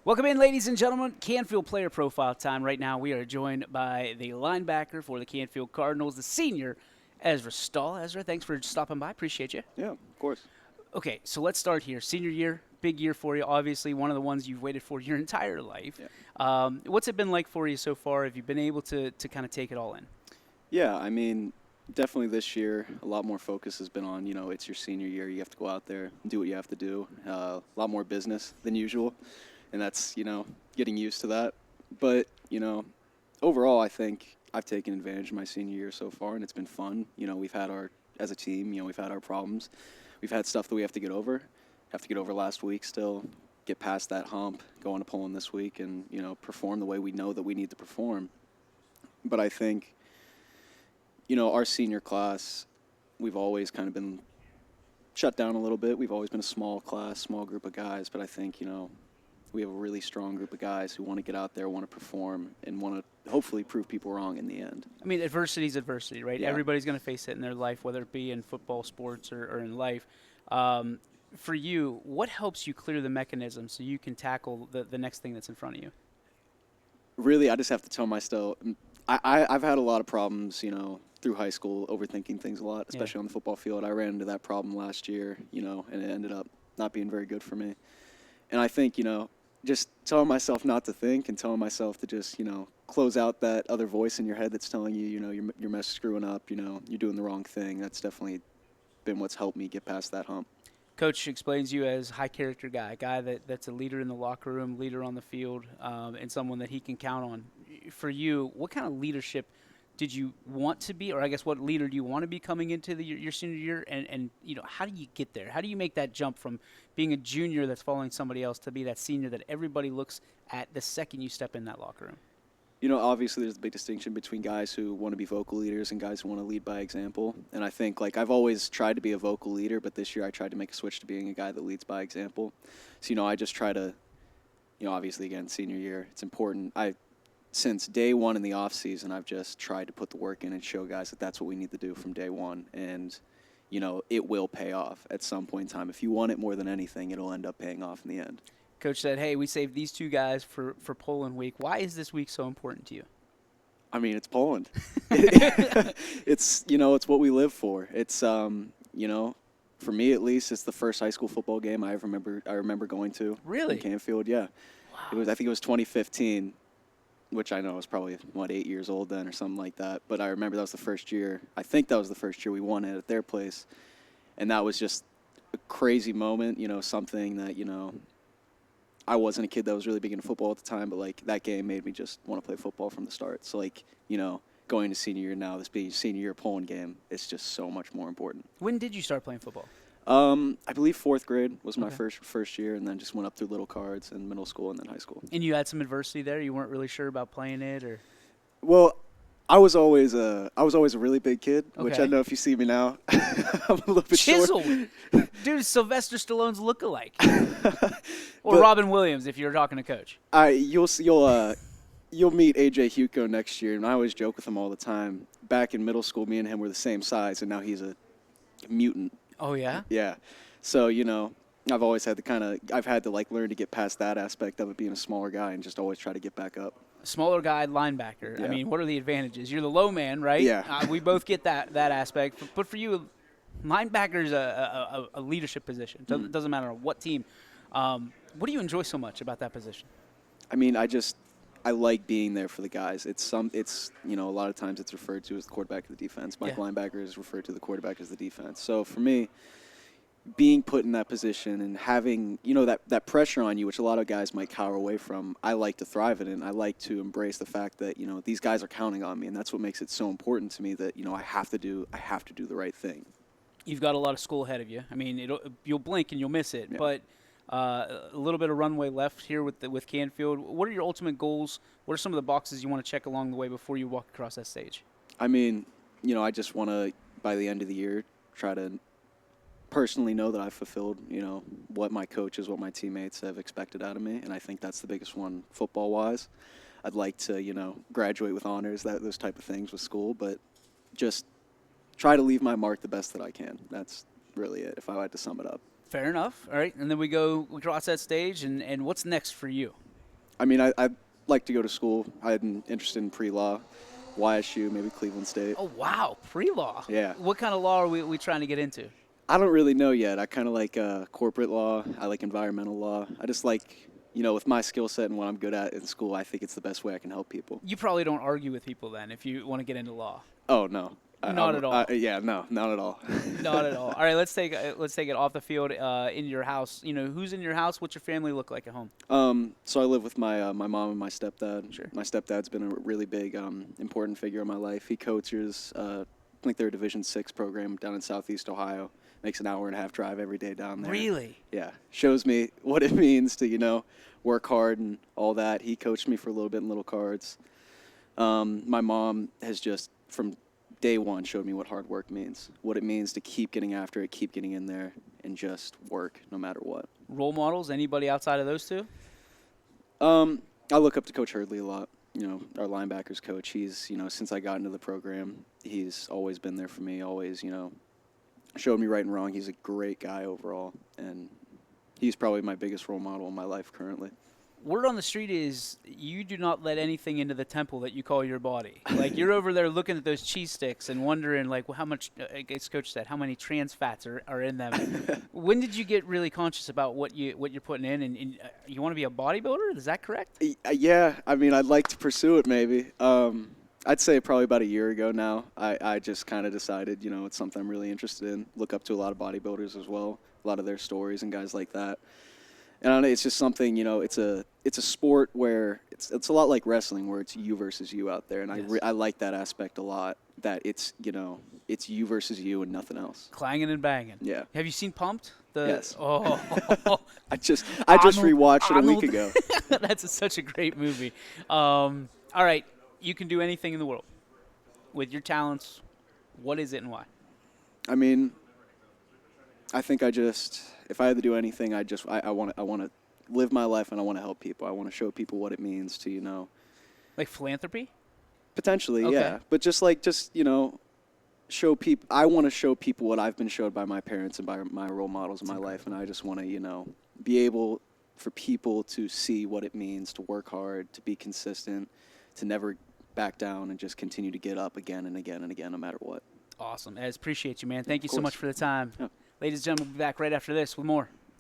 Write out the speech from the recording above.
Welcome in, ladies and gentlemen. Canfield player profile time. Right now, we are joined by the linebacker for the Canfield Cardinals, the senior, Ezra Stahl. Ezra, thanks for stopping by. Appreciate you. Yeah, of course. Okay, so let's start here. Senior year, big year for you. Obviously, one of the ones you've waited for your entire life. Yeah. What's it been like for you so far? Have you been able to kind of take it all in? Yeah, I mean, definitely this year, a lot more focus has been on, it's your senior year. You have to go out there and do what you have to do. A lot more business than usual, and that's, getting used to that. But, overall, I think I've taken advantage of my senior year so far, and it's been fun. We've had as a team, we've had our problems. We've had stuff that we have to get over. Have to get over last week still, get past that hump, go into Poland this week, and, perform the way we know that we need to perform. But I think, our senior class, we've always kind of been shut down a little bit. We've always been a small class, small group of guys. But I think, we have a really strong group of guys who want to get out there, want to perform, and want to hopefully prove people wrong in the end. I mean, adversity is adversity, right? Yeah. Everybody's going to face it in their life, whether it be in football, sports, or in life. For you, what helps you clear the mechanism so you can tackle the next thing that's in front of you? Really, I just have to tell myself, I've had a lot of problems, through high school, overthinking things a lot, especially on the football field. I ran into that problem last year, and it ended up not being very good for me. And I think, just telling myself not to think and telling myself to just, close out that other voice in your head that's telling you, you're screwing up, you're doing the wrong thing. That's definitely been what's helped me get past that hump. Coach explains you as high-character guy, a guy that's a leader in the locker room, leader on the field, and someone that he can count on. For you, what kind of leadership did you want to be, or I guess what leader do you want to be coming into your senior year, and how do you get there? How do you make that jump from being a junior that's following somebody else to be that senior that everybody looks at the second you step in that locker room? Obviously there's a big distinction between guys who want to be vocal leaders and guys who want to lead by example. And I think, I've always tried to be a vocal leader, but this year I tried to make a switch to being a guy that leads by example. So, I just try to, obviously, again, senior year, it's important. Since day one in the off season, I've just tried to put the work in and show guys that that's what we need to do from day one. And, it will pay off at some point in time. If you want it more than anything, it'll end up paying off in the end. Coach said, hey, we saved these two guys for Poland week. Why is this week so important to you? I mean, it's Poland. It's, it's what we live for. It's, for me at least, it's the first high school football game I remember going to. Really? In Canfield, yeah. Wow. I think it was 2015, which I know was probably, 8 years old then or something like that. But I remember that was the first year. I think that was the first year we won it at their place. And that was just a crazy moment, something that, I wasn't a kid that was really big into football at the time, but, that game made me just want to play football from the start. So, going to senior year now, this being senior year Poland game, it's just so much more important. When did you start playing football? I believe fourth grade was my first year, and then just went up through little cards in middle school and then high school. And you had some adversity there? You weren't really sure about playing it, or? Well, I was always a really big kid, which I know if you see me now, I'm a little bit chiseled. short. Dude, Sylvester Stallone's lookalike. Or Robin Williams, if you're talking to Coach. You'll meet AJ Hugo next year, and I always joke with him all the time. Back in middle school, me and him were the same size, and now he's a mutant. Oh, yeah? Yeah. So, I've always had to learn to get past that aspect of it, being a smaller guy, and just always try to get back up. Smaller guy, linebacker. Yeah. I mean, what are the advantages? You're the low man, right? Yeah. We both get that aspect. But for you, linebacker is a leadership position. Doesn't matter what team. What do you enjoy so much about that position? I mean, I like being there for the guys. It's a lot of times it's referred to as the quarterback of the defense. My linebacker is referred to the quarterback as the defense. So for me, being put in that position and having, that pressure on you, which a lot of guys might cower away from, I like to thrive in it. And I like to embrace the fact that, these guys are counting on me, and that's what makes it so important to me that, I have to do the right thing. You've got a lot of school ahead of you. I mean, you'll blink and you'll miss it, but a little bit of runway left here with Canfield. What are your ultimate goals? What are some of the boxes you want to check along the way before you walk across that stage? I mean, I just want to, by the end of the year, try to personally know that I've fulfilled, what my coaches, what my teammates have expected out of me, and I think that's the biggest one football-wise. I'd like to, graduate with honors, those type of things with school, but just try to leave my mark the best that I can. That's really it, if I had to sum it up. Fair enough. All right, and then we cross that stage, and what's next for you? I mean, I'd like to go to school. I'm interested in pre-law, YSU, maybe Cleveland State. Oh, wow. Pre-law. Yeah. What kind of law are we trying to get into? I don't really know yet. I kind of like corporate law. I like environmental law. I just like, with my skill set and what I'm good at in school, I think it's the best way I can help people. You probably don't argue with people then if you want to get into law. Oh, no. Not at all. Yeah, no, not at all. Not at all. All right, let's take it off the field. In your house, who's in your house? What's your family look like at home? So I live with my mom and my stepdad. Sure. My stepdad's been a really big, important figure in my life. He coaches, I think they're a Division VI program down in Southeast Ohio. Makes an hour and a half drive every day down there. Really? Yeah. Shows me what it means to, work hard and all that. He coached me for a little bit in little cards. My mom has just, from day one, showed me what hard work means, what it means to keep getting after it, keep getting in there, and just work no matter what. Role models? Anybody outside of those two? I look up to Coach Hurdley a lot. Our linebackers coach. He's, since I got into the program, he's always been there for me, always, showed me right and wrong. He's a great guy overall, and he's probably my biggest role model in my life currently. Word on the street is you do not let anything into the temple that you call your body. Like, you're over there looking at those cheese sticks and wondering, like, how much, as Coach said, how many trans fats are in them. When did you get really conscious about what you're putting in? And you want to be a bodybuilder? Is that correct? Yeah. I mean, I'd like to pursue it maybe. I'd say probably about a year ago now. I just kind of decided, it's something I'm really interested in. Look up to a lot of bodybuilders as well, a lot of their stories and guys like that. And it's just something, it's a sport where it's a lot like wrestling, where it's you versus you out there, and Yes. I like that aspect a lot. That it's it's you versus you and nothing else. Clanging and banging. Yeah. Have you seen Pumped? Yes. Oh. I just Arnold- rewatched it a week Arnold. ago. That's such a great movie. All right, you can do anything in the world with your talents. What is it and why? I mean, I think if I had to do anything, I want to live my life and I want to help people. I want to show people what it means to, Like philanthropy? potentially, Okay. yeah. But show people. I want to show people what I've been showed by my parents and by my role models in my life, and I just want to, be able for people to see what it means to work hard, to be consistent, to never back down, and just continue to get up again and again and again, no matter what. Awesome. Ez, appreciate you, man. Thank you so course. much for the time. Yeah. Ladies and gentlemen, we'll be back right after this with more.